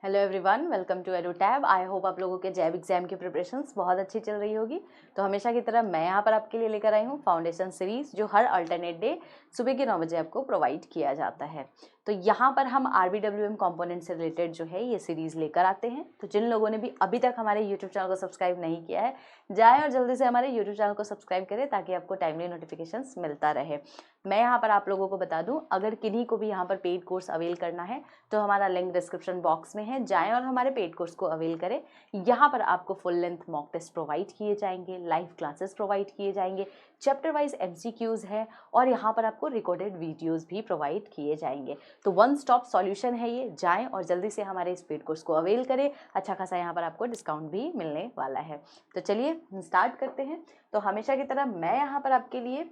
Hello everyone, welcome to Edutab. I hope आप लोगों के जैब एग्जाम की प्रिपरेशंस बहुत अच्छी चल रही होगी। तो हमेशा की तरह मैं यहाँ पर आपके लिए लेकर आई हूँ फाउंडेशन सीरीज़, जो हर अल्टरनेट डे सुबह के 9 बजे आपको प्रोवाइड किया जाता है। तो यहाँ पर हम RBWM कंपोनेंट से रिलेटेड जो है ये सीरीज़ लेकर आते हैं। तो जिन लोगों ने भी अभी तक हमारे यूट्यूब चैनल को सब्सक्राइब नहीं किया है, जाएँ और जल्दी से हमारे यूट्यूब चैनल को सब्सक्राइब करें ताकि आपको टाइमली नोटिफिकेशंस मिलता रहे। मैं यहाँ पर आप लोगों को बता दूँ, अगर किन्हीं को भी यहाँ पर पेड कोर्स अवेल करना है तो हमारा लिंक डिस्क्रिप्शन बॉक्स में है, जाएं और हमारे पेड कोर्स को अवेल करें। यहाँ पर आपको full length mock test provide किए जाएंगे, लाइव क्लासेस प्रोवाइड किए जाएंगे, चैप्टर वाइज MCQs है और यहाँ पर आपको रिकॉर्डेड वीडियोस भी प्रोवाइड किए जाएंगे। तो वन स्टॉप सॉल्यूशन है ये, जाएं और जल्दी से हमारे इस पेड कोर्स को अवेल करें। अच्छा खासा यहाँ पर आपको डिस्काउंट भी मिलने वाला है। तो चलिए स्टार्ट करते हैं। तो हमेशा की तरह मैं यहाँ पर आपके लिए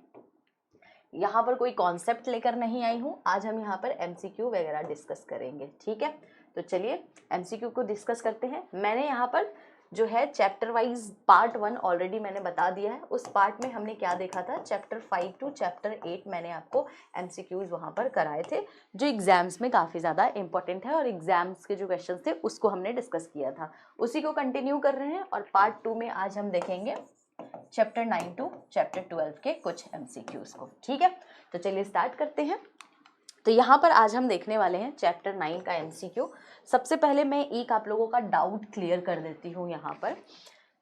यहाँ पर कोई कॉन्सेप्ट लेकर नहीं आई हूँ। आज हम यहाँ पर MCQ वगैरह डिस्कस करेंगे, ठीक है। तो चलिए MCQ को डिस्कस करते हैं। मैंने यहाँ पर जो है चैप्टर वाइज पार्ट 1 ऑलरेडी मैंने बता दिया है। उस पार्ट में हमने क्या देखा था, चैप्टर 5 टू चैप्टर 8 मैंने आपको MCQs वहाँ पर कराए थे, जो एग्जाम्स में काफ़ी ज़्यादा इंपॉर्टेंट है और एग्जाम्स के जो क्वेश्चन थे उसको हमने डिस्कस किया था, उसी को कंटिन्यू कर रहे हैं। और पार्ट 2 में आज हम देखेंगे चैप्टर 9 टू चैप्टर 12 के कुछ MCQs को, ठीक है। तो चलिए स्टार्ट करते हैं। तो यहाँ पर आज हम देखने वाले हैं चैप्टर 9 का MCQ। सबसे पहले मैं एक आप लोगों का डाउट क्लियर कर देती हूँ। यहाँ पर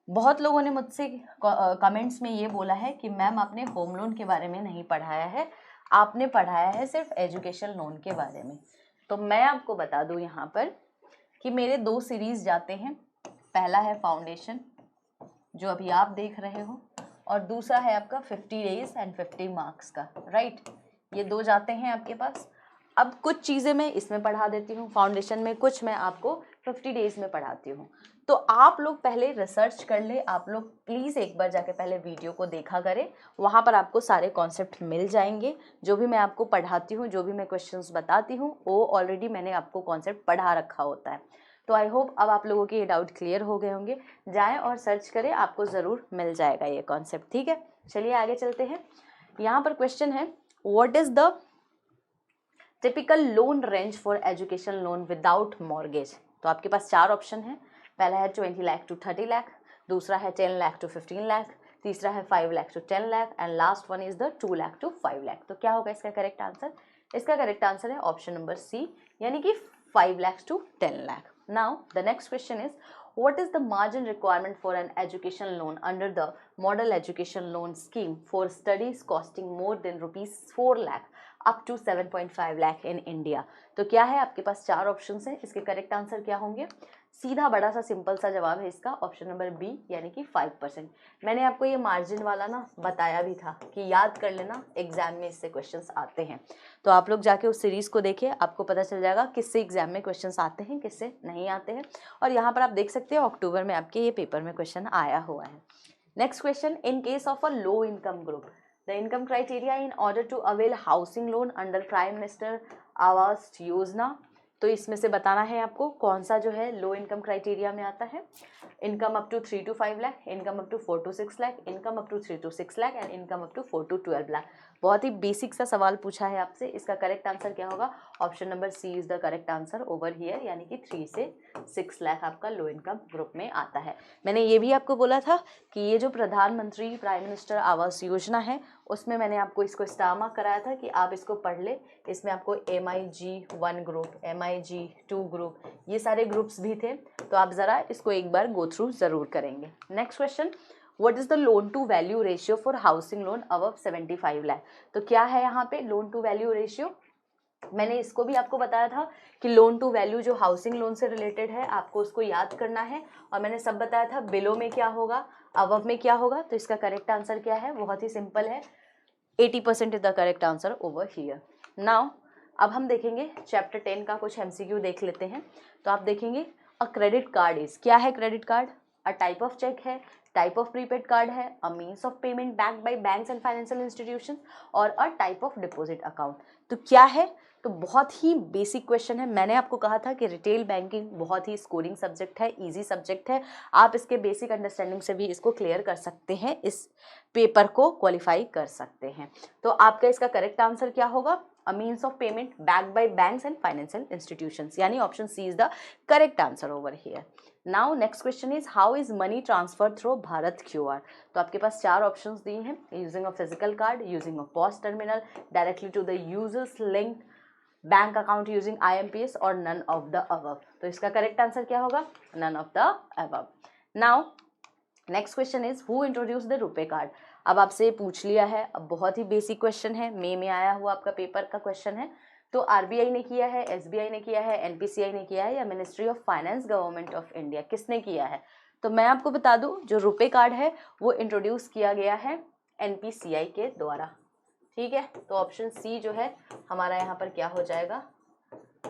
बहुत लोगों ने मुझसे कमेंट्स में ये बोला है कि मैम आपने होम लोन के बारे में नहीं पढ़ाया है, आपने पढ़ाया है सिर्फ एजुकेशन लोन के बारे में। तो मैं आपको बता दूँ यहाँ पर कि मेरे 2 सीरीज जाते हैं। पहला है फाउंडेशन, जो अभी आप देख रहे हो, और दूसरा है आपका 50 डेज एंड 50 मार्क्स का, राइट। ये 2 जाते हैं आपके पास। अब कुछ चीज़ें मैं इसमें पढ़ा देती हूँ फाउंडेशन में, कुछ मैं आपको 50 डेज में पढ़ाती हूँ। तो आप लोग पहले रिसर्च कर ले, आप लोग प्लीज़ एक बार जाके पहले वीडियो को देखा करें, वहाँ पर आपको सारे कॉन्सेप्ट मिल जाएंगे। जो भी मैं आपको पढ़ाती हूँ, जो भी मैं क्वेश्चंस बताती हूँ, वो ऑलरेडी मैंने आपको कॉन्सेप्ट पढ़ा रखा होता है। तो आई होप अब आप लोगों के ये डाउट क्लियर हो गए होंगे। जाएं और सर्च करें, आपको ज़रूर मिल जाएगा ये कॉन्सेप्ट, ठीक है। चलिए आगे चलते हैं। यहाँ पर क्वेश्चन है, what is the typical loan range for education loan without mortgage. तो आपके पास 4 ऑप्शन है। पहला है 20 लाख टू 30 लाख, दूसरा है 10 लाख टू 15 लाख, तीसरा है 5 lakh to 10 lakh and last one is the 2 lakh to 5 lakh. तो क्या होगा इसका करेक्ट आंसर? इसका करेक्ट आंसर है ऑप्शन नंबर सी, यानी कि 5 lakhs to 10 lakh. Now the next question is, what is the margin requirement for an education loan under the model education loan scheme for studies costing more than rupees 4 lakh up to 7.5 lakh in India? तो क्या है, आपके पास 4 options हैं, इसके correct answer क्या होंगे? सीधा बड़ा सा सिंपल सा जवाब है इसका, ऑप्शन नंबर बी, यानी कि 5%। मैंने आपको ये मार्जिन वाला ना बताया भी था कि याद कर लेना, एग्जाम में इससे क्वेश्चंस आते हैं। तो आप लोग जाके उस सीरीज़ को देखिए, आपको पता चल जाएगा किससे एग्जाम में क्वेश्चंस आते हैं, किससे नहीं आते हैं। और यहाँ पर आप देख सकते हैं अक्टूबर में आपके ये पेपर में क्वेश्चन आया हुआ है। Next question, in case of a low income group the income criteria in order to avail housing loan under prime minister Awas Yojana. तो इसमें से बताना है आपको कौन सा जो है लो इनकम क्राइटेरिया में आता है। Income up to 3 to 5 lakh, income up to 4 to 6 lakh, income up to 3 to 6 lakh and income up to 4 to 12 lakh. बहुत ही बेसिक सा सवाल पूछा है आपसे। इसका करेक्ट आंसर क्या होगा? Option number C is the correct answer over here, यानी कि 3 से 6 लाख आपका लो इनकम ग्रुप में आता है। मैंने ये भी आपको बोला था कि ये जो प्रधानमंत्री प्राइम मिनिस्टर आवास योजना है, उसमें मैंने आपको इसको स्टार मार्क कराया था कि आप इसको पढ़ ले। इसमें आपको MIG1 ग्रुप, MIG2 ग्रुप, ये सारे ग्रुप्स भी थे, तो आप ज़रा इसको एक बार गो थ्रू ज़रूर करेंगे। Next question, what is the loan to value ratio for housing loan above 75 lakh. तो क्या है यहाँ पे लोन टू वैल्यू रेशियो? मैंने इसको भी आपको बताया था कि लोन टू वैल्यू जो हाउसिंग लोन से रिलेटेड है, आपको उसको याद करना है। और मैंने सब बताया था, बिलो में क्या होगा, अबव में क्या होगा। तो इसका करेक्ट आंसर क्या है? बहुत ही सिंपल है, 80% is the correct answer over here. Now अब हम देखेंगे चैप्टर 10 का कुछ MCQ देख लेते हैं। तो आप देखेंगे, अ क्रेडिट कार्ड इज, क्या है credit card? A type of cheque है, टाइप ऑफ प्रीपेड कार्ड है, a means of payment backed by banks and financial institutions, और a type of deposit account. तो क्या है? तो बहुत ही बेसिक क्वेश्चन है। मैंने आपको कहा था कि रिटेल बैंकिंग बहुत ही स्कोरिंग सब्जेक्ट है, इजी सब्जेक्ट है। आप इसके बेसिक अंडरस्टैंडिंग से भी इसको क्लियर कर सकते हैं, इस पेपर को क्वालिफाई कर सकते हैं। तो आपका इसका करेक्ट आंसर क्या होगा? A means of payment backed by banks and financial institutions. यानी option C is the correct answer over here. Now next question is how is money transfer through Bharat QR. तो आपके पास चार ऑप्शंस दिए हैं, using a physical card, using a POS terminal, directly to the users link bank account using IMPS और none of the above. तो इसका correct answer क्या होगा? None of the above. Now next question is who introduce the RuPay card. अब आपसे पूछ लिया है, अब बहुत ही बेसिक क्वेश्चन है, मई में आया हुआ आपका पेपर का क्वेश्चन है. तो RBI ने किया है, SBI ने किया है, NPCI ने किया है या ministry of finance government of India, किसने किया है? तो मैं आपको बता दूं, जो रुपे कार्ड है वो इंट्रोड्यूस किया गया है NPCI के द्वारा. ठीक है, तो ऑप्शन सी जो है हमारा यहाँ पर क्या हो जाएगा?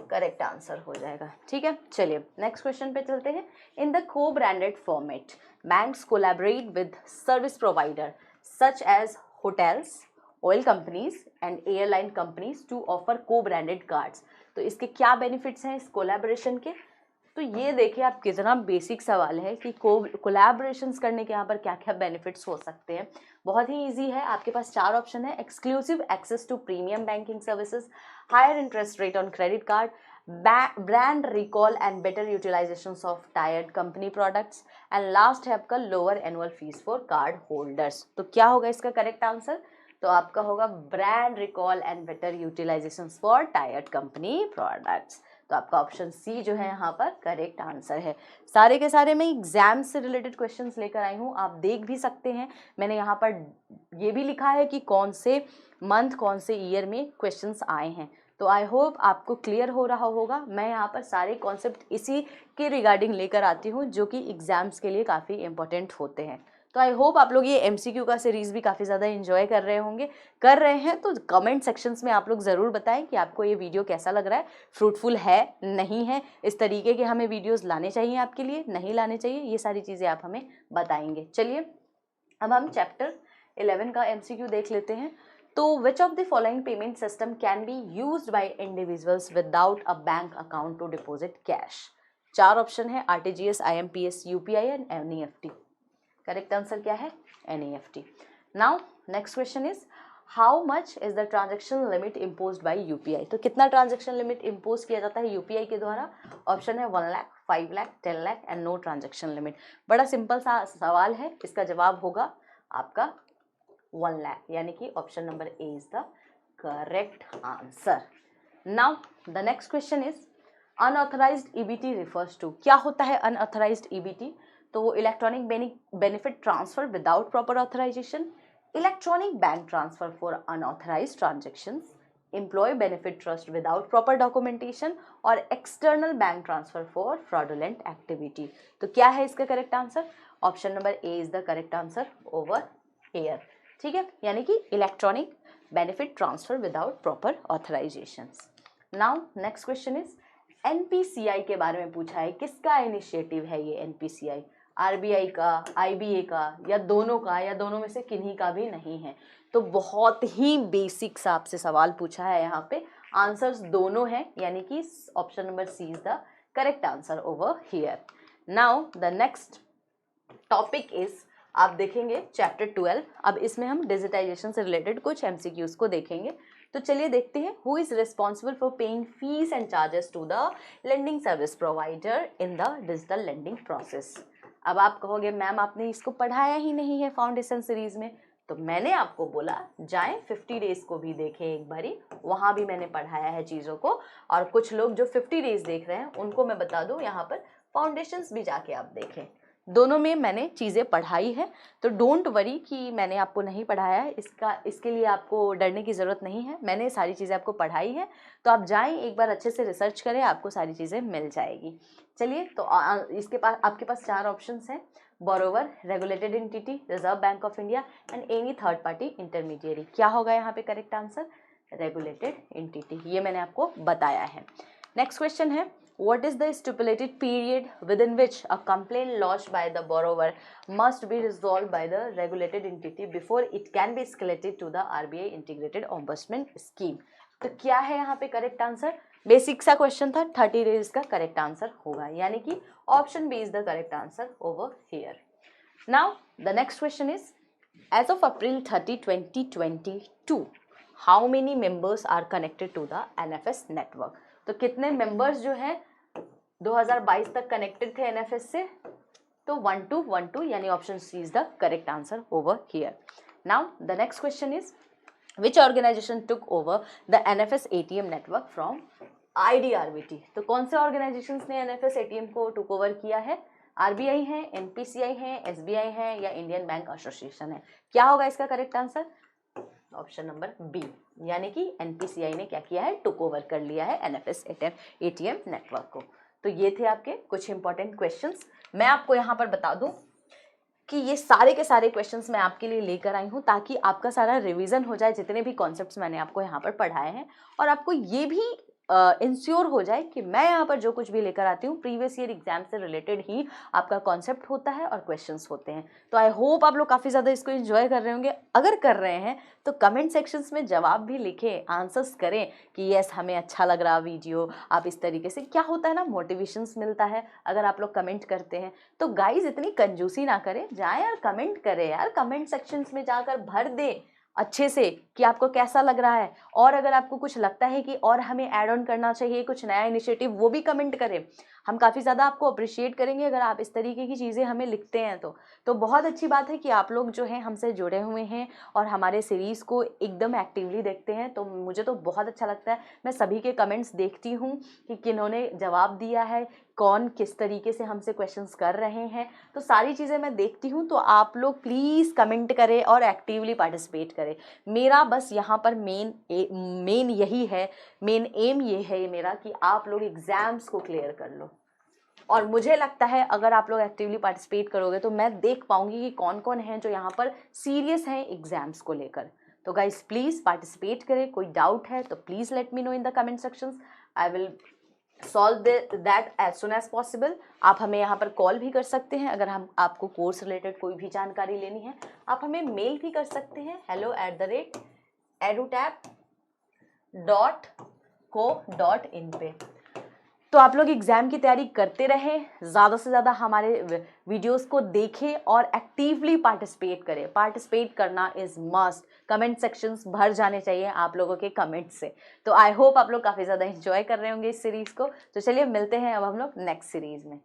करेक्ट आंसर हो जाएगा. ठीक है, चलिए नेक्स्ट क्वेश्चन पे चलते हैं. In the co branded format banks collaborate with service provider such as hotels, oil companies and airline companies to offer co branded cards. तो इसके क्या बेनिफिट्स हैं इस कोलैबोरेशन के? तो ये देखिए आप कितना बेसिक सवाल है कि कोलैबोरेशंस करने के यहाँ पर क्या क्या बेनिफिट्स हो सकते हैं. बहुत ही इजी है, आपके पास चार ऑप्शन है. Exclusive access to premium banking services, higher interest rate on credit card, brand recall and better utilisation of tiered company products, and last है आपका lower annual fees for card holders. तो क्या होगा इसका करेक्ट आंसर? तो आपका होगा brand recall and better utilisation for tiered company products. तो आपका ऑप्शन सी जो है यहाँ पर करेक्ट आंसर है. सारे के सारे मैं एग्जाम से रिलेटेड क्वेश्चंस लेकर आई हूँ, आप देख भी सकते हैं. मैंने यहाँ पर ये भी लिखा है कि कौन से मंथ कौन से ईयर में क्वेश्चंस आए हैं. तो आई होप आपको क्लियर हो रहा होगा. मैं यहाँ पर सारे कॉन्सेप्ट इसी के रिगार्डिंग लेकर आती हूँ जो कि एग्जाम्स के लिए काफ़ी इंपॉर्टेंट होते हैं. तो आई होप आप लोग ये MCQ का सीरीज़ भी काफ़ी ज़्यादा एंजॉय कर रहे होंगे. कर रहे हैं तो कमेंट सेक्शंस में आप लोग ज़रूर बताएं कि आपको ये वीडियो कैसा लग रहा है, फ्रूटफुल है नहीं है, इस तरीके के हमें वीडियोस लाने चाहिए आपके लिए, नहीं लाने चाहिए, ये सारी चीज़ें आप हमें बताएंगे. चलिए अब हम चैप्टर 11 का MCQ देख लेते हैं. तो which of the following payment system can be used by individuals without a bank account to deposit cash. चार ऑप्शन है, RTGS, IMPS, UPI and NEFT. Correct answer क्या है? NEFT. Now next question is how much is the transaction limit imposed by UPI. तो कितना transaction limit impose किया जाता है UPI के द्वारा? ऑप्शन है 1 लाख, 5 लाख, 10 lakh and no transaction limit. बड़ा सिंपल सा सवाल है, इसका जवाब होगा आपका 1 लाख, यानी कि option number A is the correct answer. Now the next question is unauthorised EBT refers to. क्या होता है अनऑथराइज्ड EBT? तो वो electronic benefit transfer without proper authorisation, electronic bank transfer for unauthorised transactions, employ benefit trust without proper documentation और external bank transfer for fraudulent activity. तो क्या है इसका correct answer? Option number A is the correct answer over here. ठीक है, यानी कि electronic benefit transfer without proper authorisation. Now next question is NPCI के बारे में पूछा है. किसका इनिशिएटिव है ये NPCI? RBI का, IBA का या दोनों का, या दोनों में से किन्हीं का भी नहीं है. तो बहुत ही बेसिक सा आपसे सवाल पूछा है यहाँ पे. आंसर्स दोनों हैं, यानी कि option number C is the correct answer over here. Now the next topic is, आप देखेंगे चैप्टर 12. अब इसमें हम डिजिटाइजेशन से रिलेटेड कुछ MCQs को देखेंगे. तो चलिए देखते हैं who is responsible for paying fees and charges to the lending service provider in the digital lending process. अब आप कहोगे मैम आपने इसको पढ़ाया ही नहीं है फाउंडेशन सीरीज में. तो मैंने आपको बोला जाएं 50 डेज को भी देखें एक बारी, वहाँ भी मैंने पढ़ाया है चीज़ों को. और कुछ लोग जो 50 डेज देख रहे हैं उनको मैं बता दूं यहाँ पर फाउंडेशंस भी जाके आप देखें, दोनों में मैंने चीज़ें पढ़ाई है. तो डोंट वरी कि मैंने आपको नहीं पढ़ाया है, इसके लिए आपको डरने की ज़रूरत नहीं है. मैंने सारी चीज़ें आपको पढ़ाई है, तो आप जाएं एक बार अच्छे से रिसर्च करें, आपको सारी चीज़ें मिल जाएगी. चलिए, तो इसके पास आपके पास चार ऑप्शंस हैं: borrower, regulated entity, reserve bank of India and any third party intermediary. क्या होगा यहाँ पे करेक्ट आंसर? Regulated entity. ये मैंने आपको बताया है. नेक्स्ट क्वेश्चन है what is the stipulated period within which a complaint lodged by the borrower must be resolved by the regulated entity before it can be escalated to the RBI integrated ombudsman scheme. तो क्या है यहाँ पे correct answer? Basic सा question था, 30 days का correct answer होगा, यानी कि option B is the correct answer over here. Now the next question is as of April 30, 2022 how many members are connected to the NFS network. तो कितने members जो हैं 2022 तक कनेक्टेड थे NFS से, तो 1212, यानी option C is the correct answer over here. Now the next question is which organisation took over the NFS ATM network from IDRBT। तो कौन से ऑर्गेनाइजेशंस ने NFS ATM को टुक ओवर किया है? RBI है, NPCI है, SBI है या इंडियन बैंक एसोसिएशन है? क्या होगा इसका correct answer? Option number B, यानी कि NPCI ने क्या किया है? टुक ओवर कर लिया है NFS ATM नेटवर्क को। तो ये थे आपके कुछ इंपॉर्टेंट क्वेश्चंस। मैं आपको यहाँ पर बता दूं कि ये सारे के सारे क्वेश्चंस मैं आपके लिए लेकर आई हूँ ताकि आपका सारा रिवीजन हो जाए, जितने भी कॉन्सेप्ट्स मैंने आपको यहाँ पर पढ़ाए हैं, और आपको ये भी इंश्योर हो जाए कि मैं यहाँ पर जो कुछ भी लेकर आती हूँ प्रीवियस ईयर एग्जाम से रिलेटेड ही आपका कॉन्सेप्ट होता है और क्वेश्चंस होते हैं। तो आई होप आप लोग काफ़ी ज़्यादा इसको एंजॉय कर रहे होंगे। अगर कर रहे हैं तो कमेंट सेक्शंस में जवाब भी लिखें, आंसर्स करें कि यस हमें अच्छा लग रहा वीडियो। आप इस तरीके से, क्या होता है ना, मोटिवेशंस मिलता है अगर आप लोग कमेंट करते हैं। तो गाइज इतनी कंजूसी ना करें, जाएँ यार कमेंट करें यार, कमेंट सेक्शंस में जाकर भर दें अच्छे से कि आपको कैसा लग रहा है, और अगर आपको कुछ लगता है कि और हमें ऐड ऑन करना चाहिए कुछ नया इनिशिएटिव, वो भी कमेंट करें। हम काफ़ी ज़्यादा आपको अप्रिशिएट करेंगे अगर आप इस तरीके की चीज़ें हमें लिखते हैं। तो बहुत अच्छी बात है कि आप लोग जो हैं हमसे जुड़े हुए हैं और हमारे सीरीज़ को एकदम एक्टिवली देखते हैं। तो मुझे तो बहुत अच्छा लगता है। मैं सभी के कमेंट्स देखती हूँ कि किन्होंने जवाब दिया है, कौन किस तरीके से हमसे क्वेश्चंस कर रहे हैं, तो सारी चीज़ें मैं देखती हूँ। तो आप लोग प्लीज़ कमेंट करें और एक्टिवली पार्टिसिपेट करें। मेरा बस यहाँ पर मेन यही है, मेन एम ये है मेरा कि आप लोग एग्ज़ाम्स को क्लियर कर लो। और मुझे लगता है अगर आप लोग एक्टिवली पार्टिसिपेट करोगे तो मैं देख पाऊंगी कि कौन कौन हैं जो यहाँ पर सीरियस हैं एग्जाम्स को लेकर। तो गाइस प्लीज़ पार्टिसिपेट करें। कोई डाउट है तो please let me know in the comment sections. I will solve that as soon as possible. आप हमें यहाँ पर कॉल भी कर सकते हैं अगर हम आपको कोर्स रिलेटेड कोई भी जानकारी लेनी है। आप हमें मेल भी कर सकते हैं hello@edutap.co.in पे। तो आप लोग एग्ज़ाम की तैयारी करते रहें, ज़्यादा से ज़्यादा हमारे वीडियोस को देखें और एक्टिवली पार्टिसिपेट करें। पार्टिसिपेट करना इज़ मस्ट। कमेंट सेक्शंस भर जाने चाहिए आप लोगों के कमेंट से। तो आई होप आप लोग काफ़ी ज़्यादा एंजॉय कर रहे होंगे इस सीरीज़ को। तो चलिए मिलते हैं अब हम लोग नेक्स्ट सीरीज़ में।